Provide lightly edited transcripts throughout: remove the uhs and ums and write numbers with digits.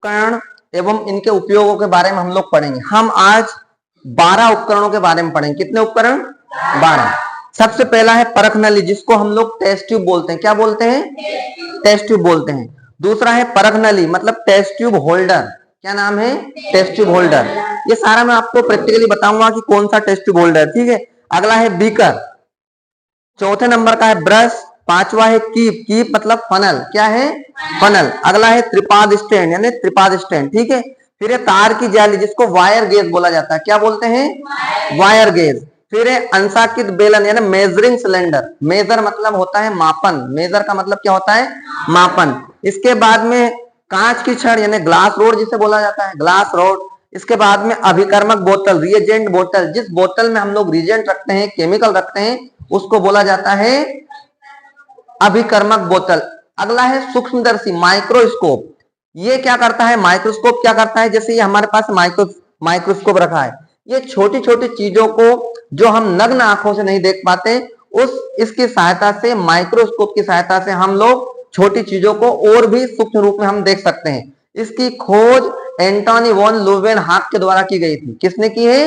उपकरण एवं इनके उपयोगों के बारे में हम लोग पढ़ेंगे। हम आज 12 उपकरणों के बारे में पढ़ेंगे। कितने उपकरण? 12। सबसे पहला है परख नली, जिसको हम लोग टेस्ट ट्यूब बोलते हैं। क्या बोलते हैं? टेस्ट ट्यूब बोलते हैं। दूसरा है परख नली मतलब टेस्ट ट्यूब होल्डर। क्या नाम है? Test tube holder. ये सारा मैं आपको प्रैक्टिकली बताऊंगा कि कौन सा टेस्ट ट्यूब होल्डर। ठीक है। अगला है बीकर। चौथे नंबर का है ब्रश। पांचवा है कीप। कीप मतलब फनल। क्या है? फनल। अगला है त्रिपाद स्टैंड यानी त्रिपाद स्टैंड। ठीक है। फिर है तार की जाली, जिसको वायर गेज बोला जाता है। क्या बोलते हैं? Wire gauge. फिर है अंशांकित बेलन यानी मेजरिंग सिलेंडर। मेजर मतलब होता है मापन। मेजर का मतलब क्या होता है? मापन। इसके बाद में कांच की छड़ यानी ग्लास रोड जिसे बोला जाता है, ग्लास रोड। इसके बाद में अभिकर्मक बोतल, रिएजेंट बोतल। जिस बोतल में हम लोग रिएजेंट रखते हैं, केमिकल रखते हैं, उसको बोला जाता है अभिकर्मक बोतल। अगला है सूक्ष्मदर्शी माइक्रोस्कोप। ये क्या करता है? माइक्रोस्कोप क्या करता है? जैसे ये हमारे पास माइक्रोस्कोप रखा है, ये छोटी छोटी चीजों को जो हम नग्न आंखों से नहीं देख पाते, इसकी सहायता से, माइक्रोस्कोप की सहायता से हम लोग छोटी चीजों को और भी सूक्ष्म रूप में हम देख सकते हैं। इसकी खोज एंटोनी वॉन लुवेनहाक के द्वारा की गई थी। किसने की है?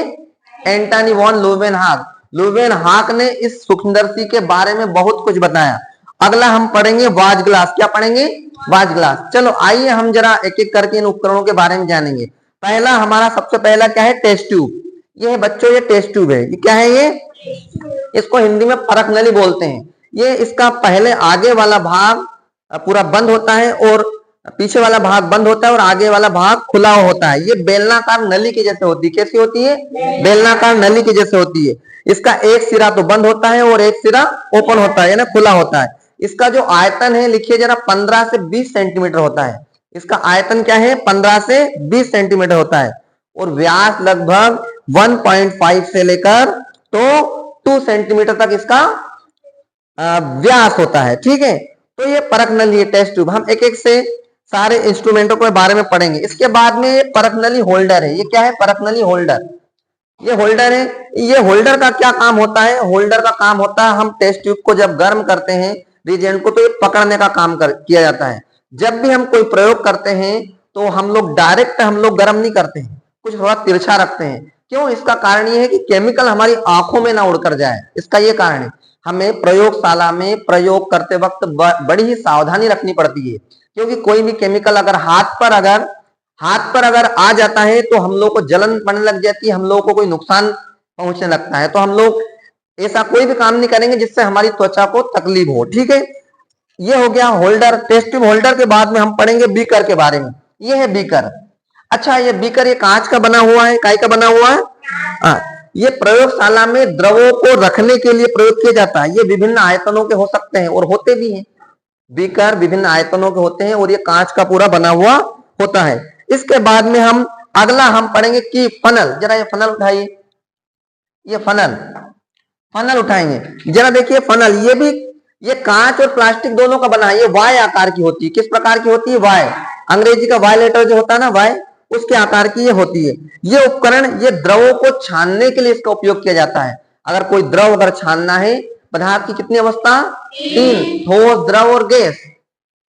एंटोनी वॉन लुवेनहाक। लुवेनहाक ने इस सूक्ष्मदर्शी के बारे में बहुत कुछ बताया। अगला हम पढ़ेंगे वाच ग्लास। क्या पढ़ेंगे? Watch glass. चलो आइए हम जरा एक एक करके इन उपकरणों के बारे में जानेंगे। पहला हमारा सबसे पहला क्या है? Test tube. ये है बच्चों, ये टेस्ट ट्यूब है। ये क्या है? ये इसको हिंदी में परख नली बोलते हैं। ये इसका पहले आगे वाला भाग पूरा बंद होता है और पीछे वाला भाग बंद होता है और आगे वाला भाग खुला होता है। ये बेलनाकार नली की जैसे होती है। कैसी होती है? बेलनाकार नली की जैसे होती है। इसका एक सिरा तो बंद होता है और एक सिरा ओपन होता है ना, खुला होता है। इसका जो आयतन है, लिखिए जरा, 15 से 20 सेंटीमीटर होता है। इसका आयतन क्या है? 15 से 20 सेंटीमीटर होता है और व्यास लगभग 1.5 से लेकर तो 2 सेंटीमीटर तक इसका व्यास होता है। ठीक है। तो ये परख नली है, टेस्ट ट्यूब। हम एक एक से सारे इंस्ट्रूमेंटों के बारे में पढ़ेंगे। इसके बाद में ये परख नली होल्डर है। ये क्या है? परख नली होल्डर। ये होल्डर है। ये होल्डर का क्या काम होता है? होल्डर का काम होता है, हम टेस्ट ट्यूब को जब गर्म करते हैं रिएजेंट को, तो ये पकड़ने का काम किया जाता है। जब भी हम कोई प्रयोग करते हैं तो हम लोग डायरेक्ट गर्म नहीं करते हैं, कुछ थोड़ा तिरछा रखते हैं। क्यों? इसका कारण ये है कि केमिकल हमारी आंखों में ना उड़कर जाए। इसका ये कारण है। हमें प्रयोगशाला में प्रयोग करते वक्त बड़ी ही सावधानी रखनी पड़ती है, क्योंकि कोई भी केमिकल अगर हाथ पर अगर आ जाता है तो हम लोग को जलन पड़ने लग जाती है, हम लोगों को कोई नुकसान पहुंचने लगता है। तो हम लोग ऐसा कोई भी काम नहीं करेंगे जिससे हमारी त्वचा को तकलीफ हो। ठीक है। ये हो गया होल्डर, टेस्ट ट्यूब होल्डर। के बाद में हम पढ़ेंगे बीकर के बारे में। ये है बीकर। अच्छा, ये बीकर ये कांच का बना हुआ है। काय का बना हुआ है? ये प्रयोगशाला में द्रवों को रखने के लिए प्रयोग किया जाता है। ये विभिन्न आयतनों के हो सकते हैं और होते भी हैं। बीकर विभिन्न आयतनों के होते हैं और ये कांच का पूरा बना हुआ होता है। इसके बाद में अगला हम पढ़ेंगे कि फनल। जरा ये फनल उठाइए। ये फनल उठाएंगे। जरा देखिए फनल, ये कांच और प्लास्टिक दोनों का बना है। ये वाय आकार की होती है। किस प्रकार की होती है? वाय। अंग्रेजी का वाय लेटर जो होता है ना, वाय, उसके आकार की ये होती है। ये उपकरण ये द्रवों को छानने के लिए इसका उपयोग किया जाता है। अगर कोई द्रव अगर छानना है, पदार्थ की कितनी अवस्था? 3, ठोस, द्रव और गैस।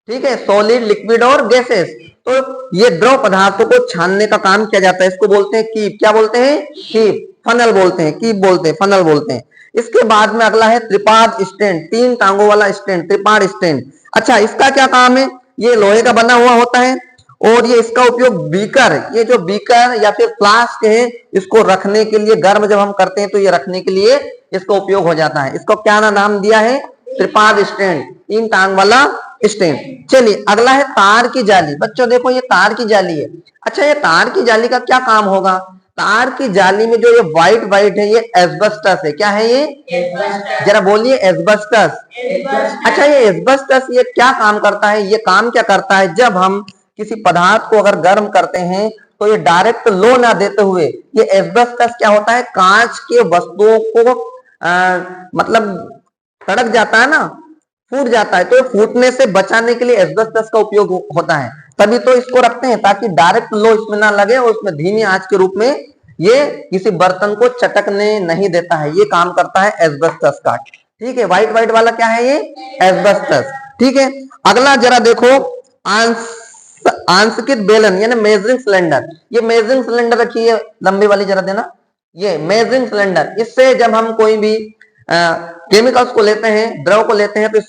ठीक है, सॉलिड, लिक्विड और गैसेस। तो ये द्रव पदार्थों को छानने का काम किया जाता है। इसको बोलते हैं कीप। क्या बोलते हैं? कीप। फनल बोलते हैं, कीप बोलते हैं, फनल बोलते हैं। इसके बाद में अगला है त्रिपाद स्टैंड, 3 टांगों वाला स्टैंड, त्रिपाद स्टैंड। अच्छा, इसका क्या काम है? ये लोहे का बना हुआ होता है और ये इसका उपयोग बीकर, ये जो बीकर या फिर फ्लास्क है, इसको रखने के लिए, गर्म जब हम करते हैं तो ये रखने के लिए इसका उपयोग हो जाता है। इसको क्या नाम दिया है? त्रिपाद स्टैंड, 3 टांग वाला स्टैंड। चलिए अगला है तार की जाली। बच्चों देखो, ये तार की जाली है। अच्छा, ये तार की जाली का क्या काम होगा? तार की जाली में जो ये व्हाइट है, ये एस्बेस्टस है। क्या है ये? जरा बोलिए, एस्बेस्टस। अच्छा, ये एस्बेस्टस ये क्या काम करता है? ये काम क्या करता है? जब हम किसी पदार्थ को अगर गर्म करते हैं तो ये डायरेक्ट लो ना देते हुए, ये एस्बेस्टस क्या होता है? कांच के वस्तुओं को मतलब सड़क जाता है ना, फूट जाता है, तो फूटने से बचाने के लिए एस्बेस्टस का उपयोग होता है। तभी तो इसको रखते हैं, ताकि डायरेक्ट लो इसमें ना लगे और उसमें धीमी आंच के रूप में ये किसी बर्तन को चटकने नहीं देता है। ये काम करता है एस्बेस्टस का। ठीक है, व्हाइट वाला क्या है? ये एस्बेस्टस। ठीक है। अगला जरा देखो, आंसकित बेलन यानी मेजरिंग सिलेंडर, ये मेजरिंग सिलेंडर रखी है लंबी वाली, जरा देना, ये मेजरिंग सिलेंडर, इससे जब हम कोई भी केमिकल्स को लेते हैं, द्रव को लेते हैं, तो इससे